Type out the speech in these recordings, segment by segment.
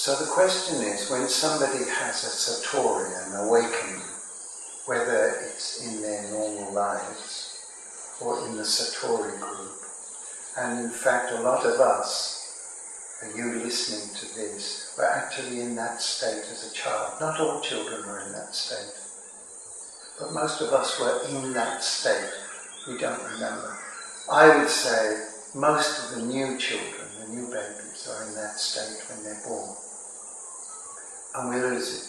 So the question is, when somebody has a Satori, an awakening, whether it's in their normal lives or in the Satori group, and in fact a lot of us, you listening to this, were actually in that state as a child. Not all children were in that state, but most of us were in that state. We don't remember. I would say most of the new children, the new babies, are in that state when they're born. And we lose it.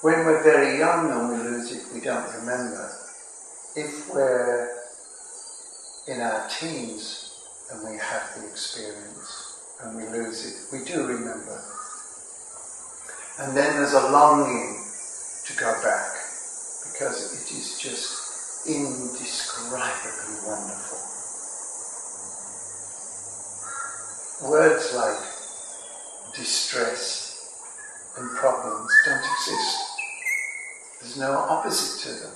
When we're very young and we lose it, we don't remember. If we're in our teens and we have the experience and we lose it, we do remember. And then there's a longing to go back, because it is just indescribably wonderful. Words like distress and problems don't exist. There's no opposite to them.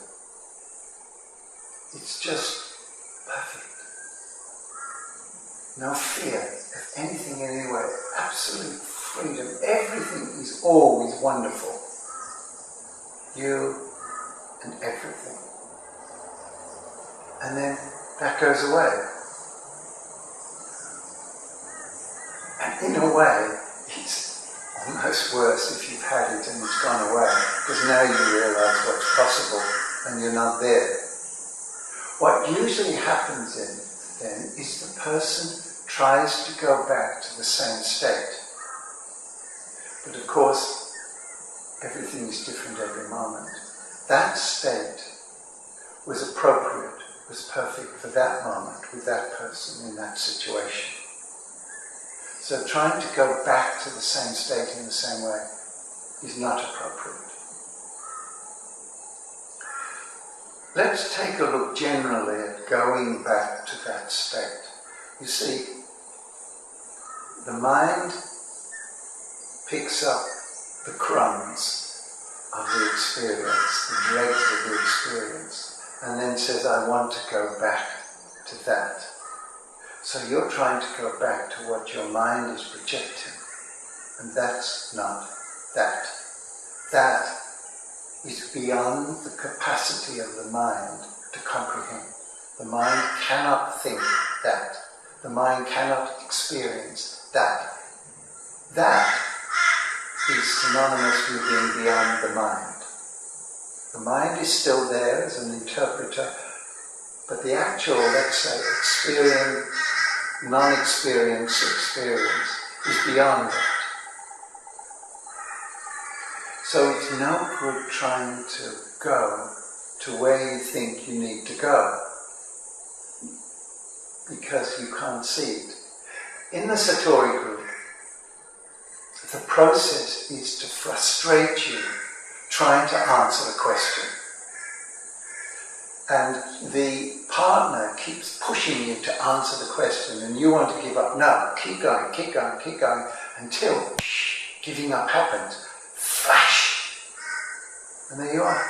It's just perfect. No fear of anything anyway. Absolute freedom. Everything is always wonderful. You and everything. And then that goes away. And in a way, it's almost worse if you've had it and it's gone away, because now you realise what's possible and you're not there. What usually happens then is the person tries to go back to the same state. But of course, everything is different every moment. That state was appropriate, was perfect for that moment, with that person in that situation. So trying to go back to the same state in the same way is not appropriate. Let's take a look generally at going back to that state. You see, the mind picks up the crumbs of the experience, the dregs of the experience, and then says, I want to go back to that. So you're trying to go back to what your mind is projecting, and that's not that. That is beyond the capacity of the mind to comprehend. The mind cannot think that. The mind cannot experience that. That is synonymous with being beyond the mind. The mind is still there as an interpreter, but the actual, let's say, non-experience experience is beyond that. So it's no good trying to go to where you think you need to go, because you can't see it. In the Satori group, the process is to frustrate you trying to answer the question. And the partner keeps pushing you to answer the question, and you want to give up. No, keep going, until giving up happens. Flash! And there you are.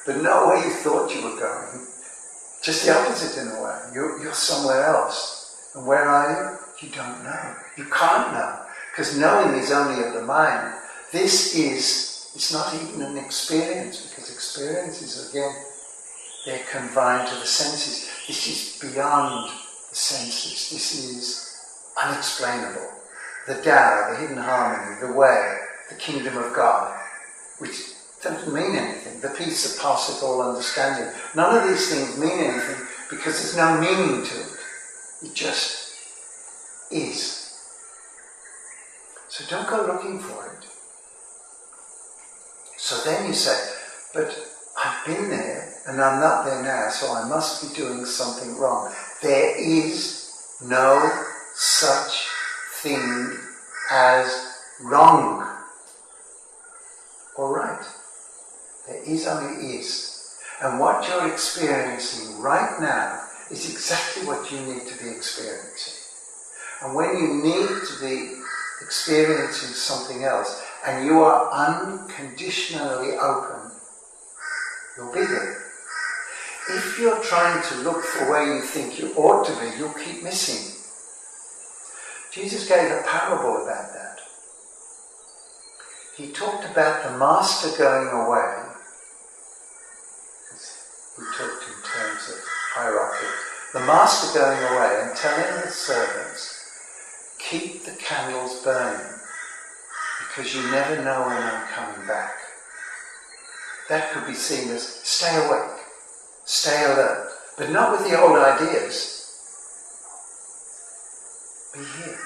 But not where you thought you were going. Just the opposite in a way. You're somewhere else. And where are you? You don't know. You can't know. Because knowing is only of the mind. It's not even an experience, because experience is, again, they're confined to the senses. This is beyond the senses. This is unexplainable. The Tao, the hidden harmony, the way, the kingdom of God, which doesn't mean anything. The peace that passeth all understanding. None of these things mean anything because there's no meaning to it. It just is. So don't go looking for it. So then you say, but I've been there and I'm not there now, so I must be doing something wrong. There is no such thing as wrong or right. There is only is. And what you're experiencing right now is exactly what you need to be experiencing. And when you need to be experiencing something else, and you are unconditionally open, you'll be there. If you're trying to look for where you think you ought to be, you'll keep missing. Jesus gave a parable about that. He talked about the master going away. He talked in terms of hierarchy. The master going away and telling the servants, keep the candles burning, because you never know when I'm coming back. That could be seen as stay awake, stay alert, but not with the old ideas. Be here,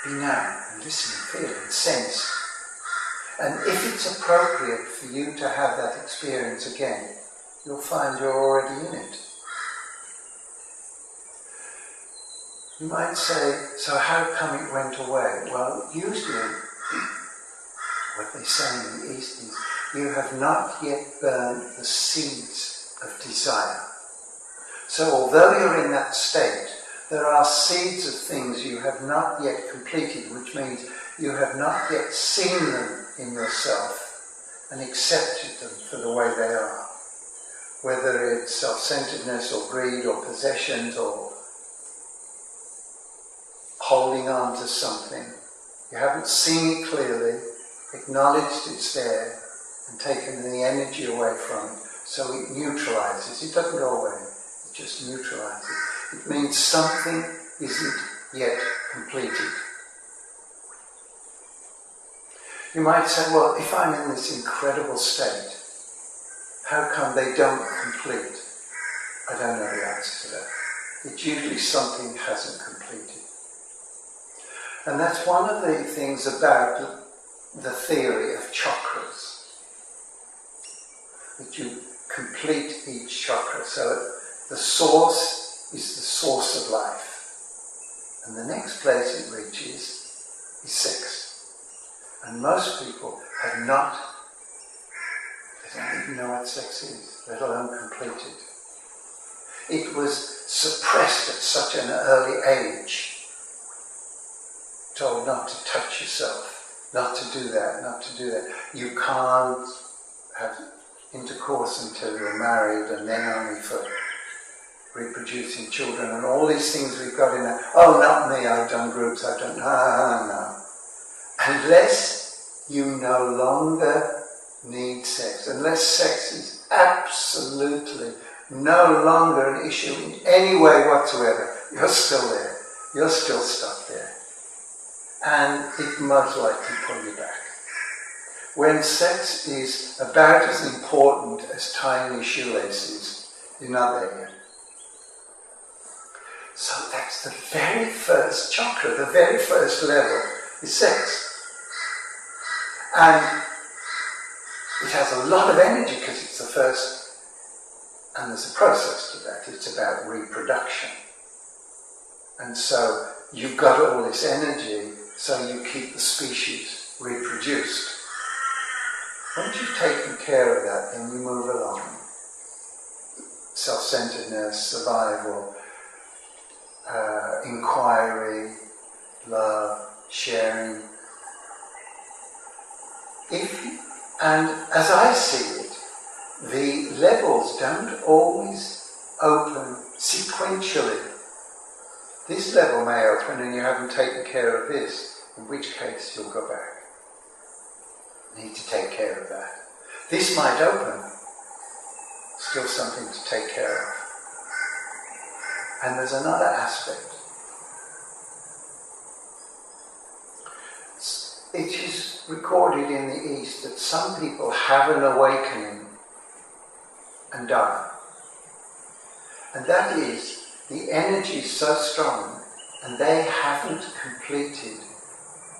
be now, and listen, feel, and sense. And if it's appropriate for you to have that experience again, you'll find you're already in it. You might say, so how come it went away? Well, usually what they say in the East is, you have not yet burned the seeds of desire. So although you're in that state, there are seeds of things you have not yet completed, which means you have not yet seen them in yourself and accepted them for the way they are. Whether it's self-centeredness or greed or possessions or holding on to something. You haven't seen it clearly, acknowledged it's there, and taken the energy away from it, so it neutralizes. It doesn't go away, it just neutralizes. It means something isn't yet completed. You might say, well, if I'm in this incredible state, how come they don't complete? I don't know the answer to that. It's usually something hasn't completed. And that's one of the things about the theory of chakras, that you complete each chakra. So the source is the source of life. And the next place it reaches is sex. And most people have not, they don't even know what sex is, let alone complete it. It was suppressed at such an early age. Told not to touch yourself, not to do that, not to do that. You can't have intercourse until you're married, and then only for reproducing children, and all these things we've got in there. Oh, not me, I've done groups, I've done... No. Unless you no longer need sex, unless sex is absolutely no longer an issue in any way whatsoever, you're still there. You're still stuck there. And it most likely pull you back. When sex is about as important as tying your shoelaces, you're not there yet. So that's the very first chakra, the very first level is sex. And it has a lot of energy because it's the first, and there's a process to that. It's about reproduction. And so you've got all this energy, so you keep the species reproduced. Once you've taken care of that, then you move along. Self-centeredness, survival, inquiry, love, sharing. And as I see it, the levels don't always open sequentially. This level may open and you haven't taken care of this, in which case you'll go back. Need to take care of that. This might open, still something to take care of. And there's another aspect. It is recorded in the East that some people have an awakening and die. And that is, the energy is so strong and they haven't completed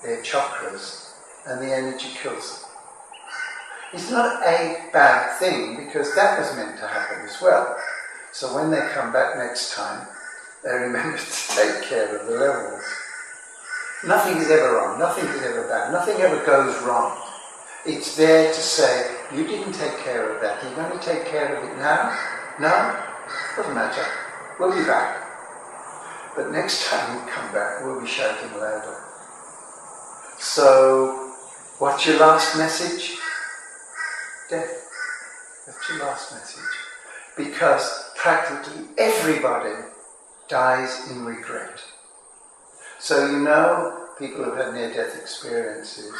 their chakras and the energy kills them. It's not a bad thing because that was meant to happen as well. So when they come back next time, they remember to take care of the levels. Nothing is ever wrong, nothing is ever bad, nothing ever goes wrong. It's there to say, you didn't take care of that, are you going to take care of it now? No? Doesn't matter. We'll be back. But next time we come back, we'll be shouting louder. So, what's your last message? Death. That's your last message. Because practically everybody dies in regret. So you know, people who have near-death experiences,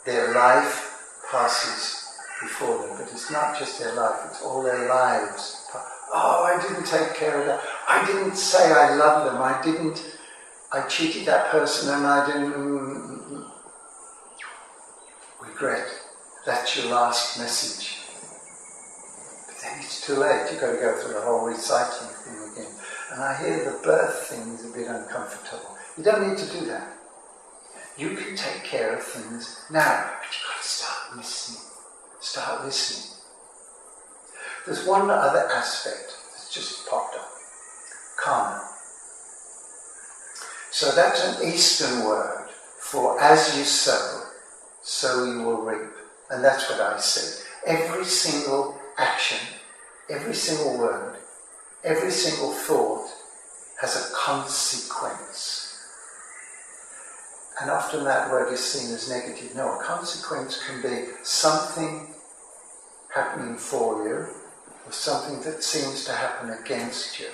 their life passes before them, but it's not just their life, it's all their lives. Oh, I didn't take care of that. I didn't say I love them. I cheated that person and I didn't regret. That's your last message. But then it's too late. You've got to go through the whole recycling thing again. And I hear the birth thing is a bit uncomfortable. You don't need to do that. You can take care of things now, but you've got to start listening. Start listening. There's one other aspect that's just popped up. Karma. So that's an Eastern word for as you sow, so you will reap. And that's what I see. Every single action, every single word, every single thought has a consequence. And often that word is seen as negative. No, a consequence can be something happening for you, or something that seems to happen against you.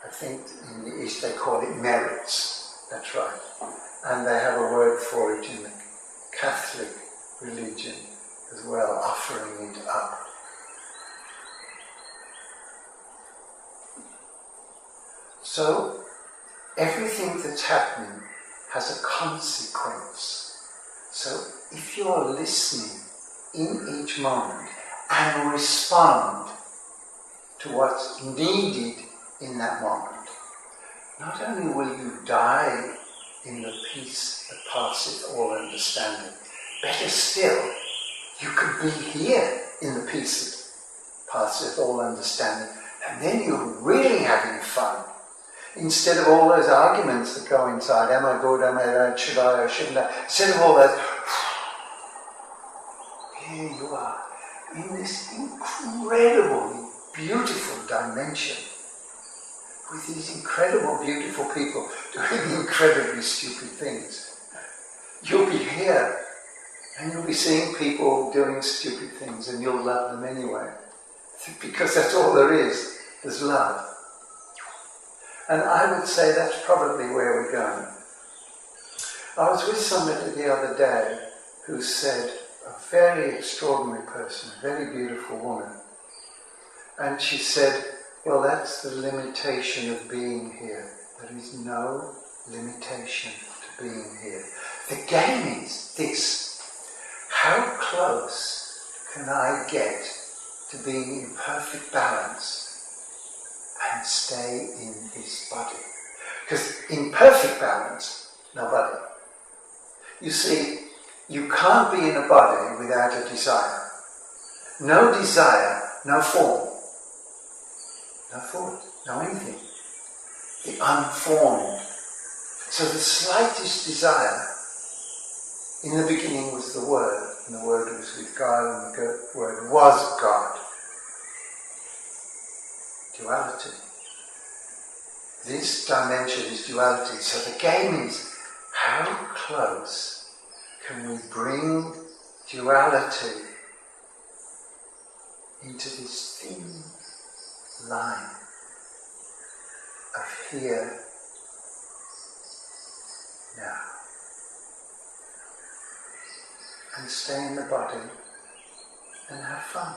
I think in the East they call it merits. That's right. And they have a word for it in the Catholic religion as well, offering it up. So everything that's happening has a consequence. So if you're listening in each moment and respond to what's needed in that moment, not only will you die in the peace that passeth all understanding, better still, you could be here in the peace that passeth all understanding, and then you're really having fun. Instead of all those arguments that go inside, am I good, am I bad, should I or shouldn't I? Instead of all that, here you are, in this incredibly beautiful dimension, with these incredible, beautiful people doing incredibly stupid things. You'll be here, and you'll be seeing people doing stupid things, and you'll love them anyway. Because that's all there is. There's love. And I would say that's probably where we're going. I was with somebody the other day who said, a very extraordinary person, a very beautiful woman, and she said, well, that's the limitation of being here. There is no limitation to being here. The game is this. How close can I get to being in perfect balance and stay in this body? Because in perfect balance, no body. You see, you can't be in a body without a desire. No desire, no form. No thought, no anything. The unformed. So the slightest desire, in the beginning was the Word, and the Word was with God, and the Word was God. Duality. This dimension is duality. So the game is, how close can we bring duality into this thin line of here, now, and stay in the body and have fun.